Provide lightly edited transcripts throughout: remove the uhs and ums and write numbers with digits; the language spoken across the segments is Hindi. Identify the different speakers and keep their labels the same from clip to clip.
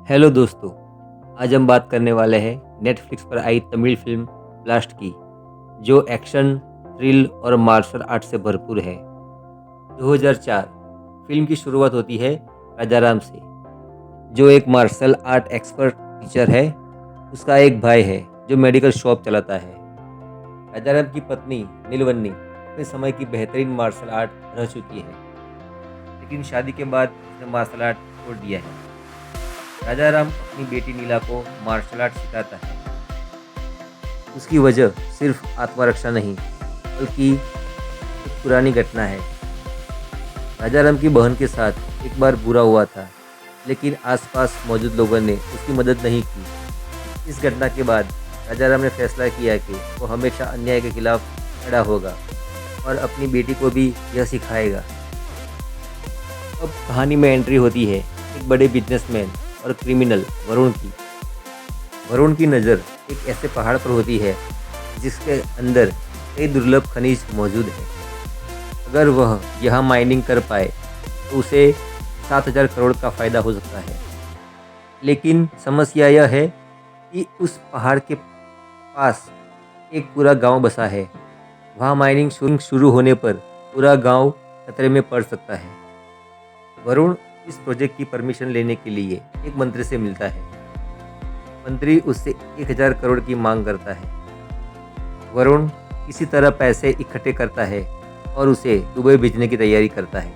Speaker 1: हेलो दोस्तों, आज हम बात करने वाले हैं नेटफ्लिक्स पर आई तमिल फिल्म ब्लास्ट की, जो एक्शन, थ्रिल और मार्शल आर्ट से भरपूर है। 2004 फिल्म की शुरुआत होती है राजाराम से, जो एक मार्शल आर्ट एक्सपर्ट टीचर है। उसका एक भाई है जो मेडिकल शॉप चलाता है। राजाराम की पत्नी नीलवन्नी अपने समय की बेहतरीन मार्शल आर्ट रह चुकी है, लेकिन शादी के बाद उसने मार्शल आर्ट छोड़ दिया है। राजाराम अपनी बेटी नीला को मार्शल आर्ट सिखाता है। उसकी वजह सिर्फ आत्मरक्षा नहीं, बल्कि एक पुरानी घटना है। राजाराम की बहन के साथ एक बार बुरा हुआ था, लेकिन आसपास मौजूद लोगों ने उसकी मदद नहीं की। इस घटना के बाद राजाराम ने फैसला किया कि वो हमेशा अन्याय के खिलाफ खड़ा होगा और अपनी बेटी को भी यह सिखाएगा। अब कहानी में एंट्री होती है एक बड़े बिजनेसमैन और क्रिमिनल वरुण की। वरुण की नज़र एक ऐसे पहाड़ पर होती है जिसके अंदर कई दुर्लभ खनिज मौजूद है। अगर वह यहाँ माइनिंग कर पाए तो उसे 7,000 करोड़ का फ़ायदा हो सकता है। लेकिन समस्या यह है कि उस पहाड़ के पास एक पूरा गांव बसा है। वहाँ माइनिंग शुरू होने पर पूरा गांव खतरे में पड़ सकता है। वरुण इस प्रोजेक्ट की परमिशन लेने के लिए एक मंत्री से मिलता है। मंत्री उससे 1,000 करोड़ की मांग करता है। वरुण किसी तरह पैसे इकट्ठे करता है और उसे दुबई भेजने की तैयारी करता है।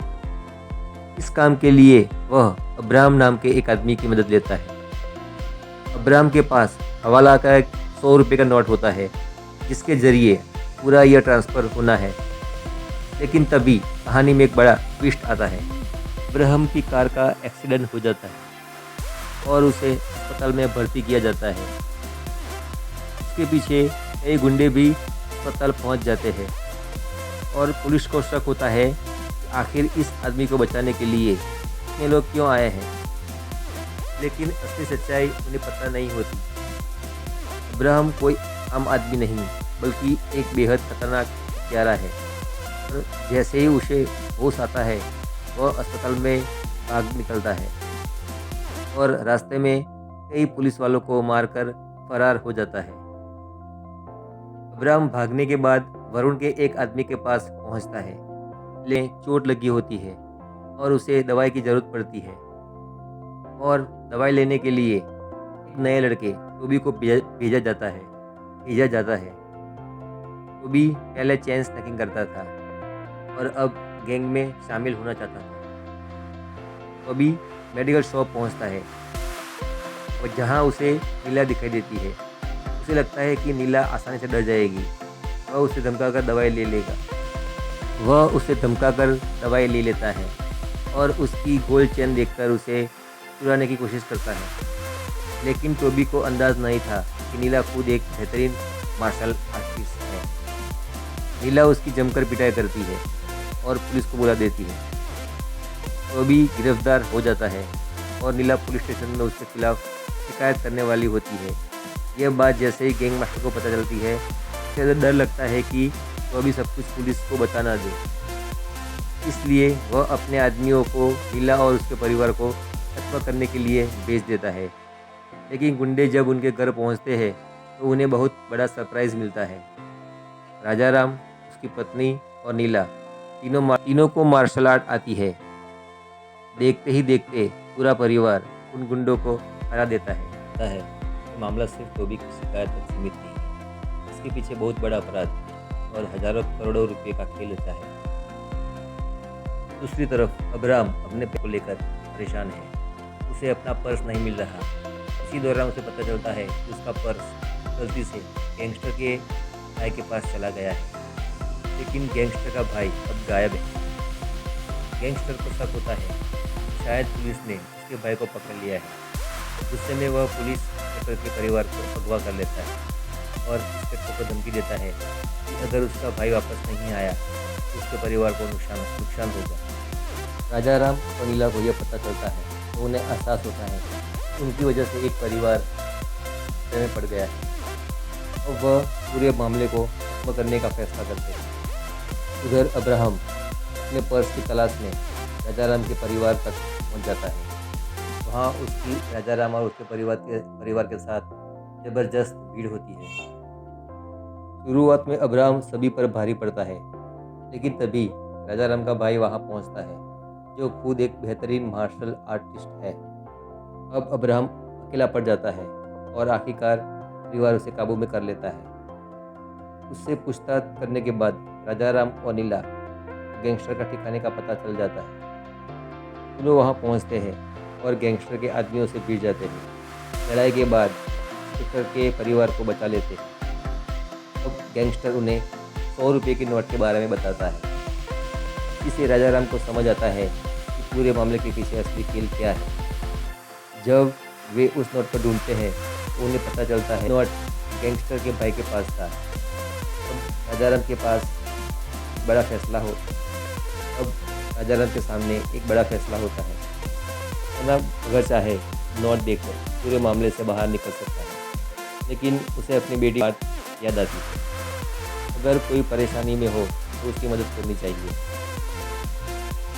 Speaker 1: इस काम के लिए वह अब्राहम नाम के एक आदमी की मदद लेता है। अब्राहम के पास हवाला का एक 100 रुपये का नोट होता है, जिसके जरिए पूरा यह ट्रांसफ़र होना है। लेकिन तभी कहानी में एक बड़ा ट्विस्ट आता है। अब्राहम की कार का एक्सीडेंट हो जाता है और उसे अस्पताल में भर्ती किया जाता है। उसके पीछे कई गुंडे भी अस्पताल पहुंच जाते हैं और पुलिस को शक होता है कि आखिर इस आदमी को बचाने के लिए इतने लोग क्यों आए हैं। लेकिन असली सच्चाई उन्हें पता नहीं होती। अब्राहम कोई आम आदमी नहीं, बल्कि एक बेहद खतरनाक हत्यारा है। और जैसे ही उसे होश आता है, वह अस्पताल में भाग निकलता है और रास्ते में कई पुलिस वालों को मारकर फरार हो जाता है। अब्राहम भागने के बाद वरुण के एक आदमी के पास पहुंचता है, लेकिन चोट लगी होती है और उसे दवाई की ज़रूरत पड़ती है। और दवाई लेने के लिए एक नए लड़के टोबी को भेजा जाता है। टोबी पहले चेन स्नैकिंग करता था और अब गैंग में शामिल होना चाहता था। टोबी मेडिकल शॉप पहुंचता है और जहां उसे नीला दिखाई देती है। उसे लगता है कि नीला आसानी से डर जाएगी। वह उसे धमकाकर दवाई ले लेता है और उसकी गोल्ड चेन देखकर उसे चुराने की कोशिश करता है। लेकिन टोबी को अंदाज नहीं था कि नीला खुद एक बेहतरीन मार्शल आर्टिस्ट है। नीला उसकी जमकर पिटाई करती है और पुलिस को बुला देती है। टोबी गिरफ्तार हो जाता है और नीला पुलिस स्टेशन में उसके खिलाफ शिकायत करने वाली होती है। यह बात जैसे ही गैंग मास्टर को पता चलती है, उसे डर लगता है कि टोबी सब कुछ पुलिस को बता ना दे। इसलिए वह अपने आदमियों को नीला और उसके परिवार को खत्म करने के लिए भेज देता है। लेकिन गुंडे जब उनके घर पहुंचते हैं तो उन्हें बहुत बड़ा सरप्राइज़ मिलता है। राजाराम, उसकी पत्नी और नीला तीनों को मार्शल आर्ट आती है। देखते ही देखते पूरा परिवार उन गुंडों को हरा देता है। ये मामला सिर्फ टोबी की शिकायत तक सीमित नहीं है। इसके पीछे बहुत बड़ा अपराध और हजारों करोड़ों रुपए का खेल होता है। दूसरी तरफ अब्राहम अपने पैसे को लेकर परेशान है। उसे अपना पर्स नहीं मिल रहा। इसी दौरान उसे पता चलता है कि उसका पर्स गलती से गैंगस्टर के भाई के पास चला गया है। लेकिन गैंगस्टर का भाई अब गायब है। गैंगस्टर को शक होता है शायद पुलिस ने उसके भाई को पकड़ लिया है। गुस्से में वह पुलिस इंस्पेक्टर के परिवार को अगवा कर लेता है और इंस्पेक्टर को धमकी देता है कि अगर उसका भाई वापस नहीं आया तो उसके परिवार को नुकसान होगा। राजाराम और नीला को यह पता चलता है तो उन्हें एहसास होता है कि उनकी वजह से एक परिवार खतरे में पड़ गया है और वह पूरे मामले को खत्म करने का फैसला करते हैं। उधर अब्राहम अपने पर्स की तलाश में राजाराम के परिवार तक पहुंच जाता है। वहाँ उसकी राजा राम और उसके परिवार के साथ ज़बरदस्त भीड़ होती है। शुरुआत में अब्राहम सभी पर भारी पड़ता है, लेकिन तभी राजा राम का भाई वहाँ पहुँचता है, जो खुद एक बेहतरीन मार्शल आर्टिस्ट है। अब अब्राहम अकेला पड़ जाता है और आखिरकार परिवार उसे काबू में कर लेता है। उससे पूछताछ करने के बाद राजा राम और नीला गैंगस्टर का ठिकाने का पता चल जाता है। दोनों वहाँ पहुँचते हैं और गैंगस्टर के आदमियों से भिड़ जाते हैं। लड़ाई के बाद गैंगस्टर के परिवार को बचा लेते हैं। अब गैंगस्टर उन्हें 100 रुपये के नोट के बारे में बताता है। इससे राजा राम को समझ आता है कि पूरे मामले के पीछे असली खेल क्या है। जब वे उस नोट को ढूंढते हैं तो उन्हें पता चलता है नोट गैंगस्टर के भाई के पास था। अब राजा राम के पास बड़ा फैसला हो अब राजा राम के सामने एक बड़ा फैसला होता है। वरना अगर चाहे नोट देकर पूरे मामले से बाहर निकल सकता है, लेकिन उसे अपनी बेटी की बात याद आती है। अगर कोई परेशानी में हो तो उसकी मदद करनी चाहिए।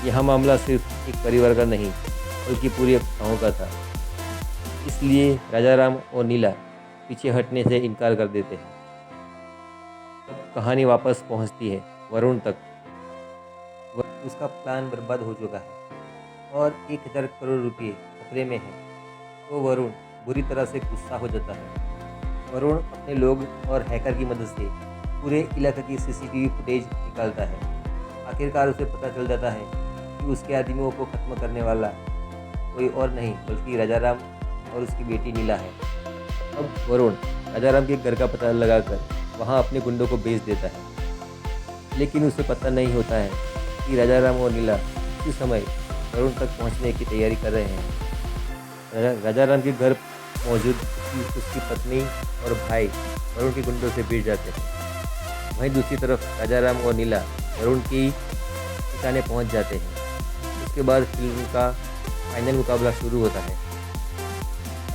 Speaker 1: यह मामला सिर्फ एक परिवार का नहीं बल्कि पूरे गाँव का था। इसलिए राजा राम और नीला पीछे हटने से इनकार कर देते हैं। अब कहानी वापस पहुंचती है वरुण तक। उसका प्लान बर्बाद हो चुका है और 1000 करोड़ रुपये खतरे में है, तो वरुण बुरी तरह से गुस्सा हो जाता है। वरुण अपने लोग और हैकर की मदद से पूरे इलाके की सीसीटीवी फुटेज निकालता है। आखिरकार उसे पता चल जाता है कि उसके आदमियों को खत्म करने वाला कोई और नहीं बल्कि राजा राम और उसकी बेटी नीला है। अब वरुण राजा राम के घर का पता लगाकर वहां अपने गुंडों को भेज देता है, लेकिन उसे पता नहीं होता है कि राजा राम और नीला उसी समय वरुण तक पहुंचने की तैयारी कर रहे हैं। राजा राम के घर मौजूद उसकी पत्नी और भाई वरुण के गुंडों से भिड़ जाते हैं। वहीं दूसरी तरफ राजा राम और नीला वरुण की ठिकाने पहुंच जाते हैं। उसके बाद फिल्म का फाइनल मुकाबला शुरू होता है।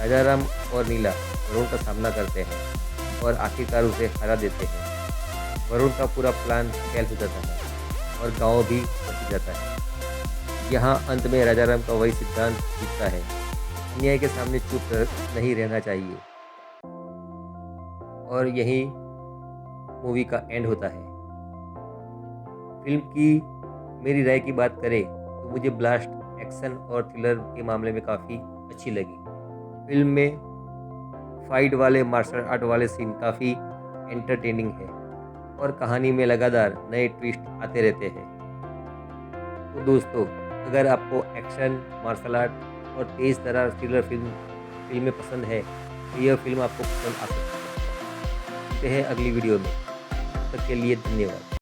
Speaker 1: राजा राम और नीला वरुण का सामना करते हैं और आखिरकार उसे हरा देते हैं। वरुण का पूरा प्लान फेल हो जाता है और गांव भी बच जाता है। यहाँ अंत में राजा राम का वही सिद्धांत जीतता है, अन्याय के सामने चुप नहीं रहना चाहिए। और यही मूवी का एंड होता है। फिल्म की मेरी राय की बात करें तो मुझे ब्लास्ट एक्शन और थ्रिलर के मामले में काफ़ी अच्छी लगी। फिल्म में फाइट वाले मार्शल आर्ट वाले सीन काफ़ी एंटरटेनिंग है और कहानी में लगातार नए ट्विस्ट आते रहते हैं। तो दोस्तों, अगर आपको एक्शन, मार्शल आर्ट और तेज़ तरह थ्रिलर फिल्में पसंद है तो यह फिल्म आपको पसंद आ सकती है। मिलते हैं अगली वीडियो में। तब तक के लिए धन्यवाद।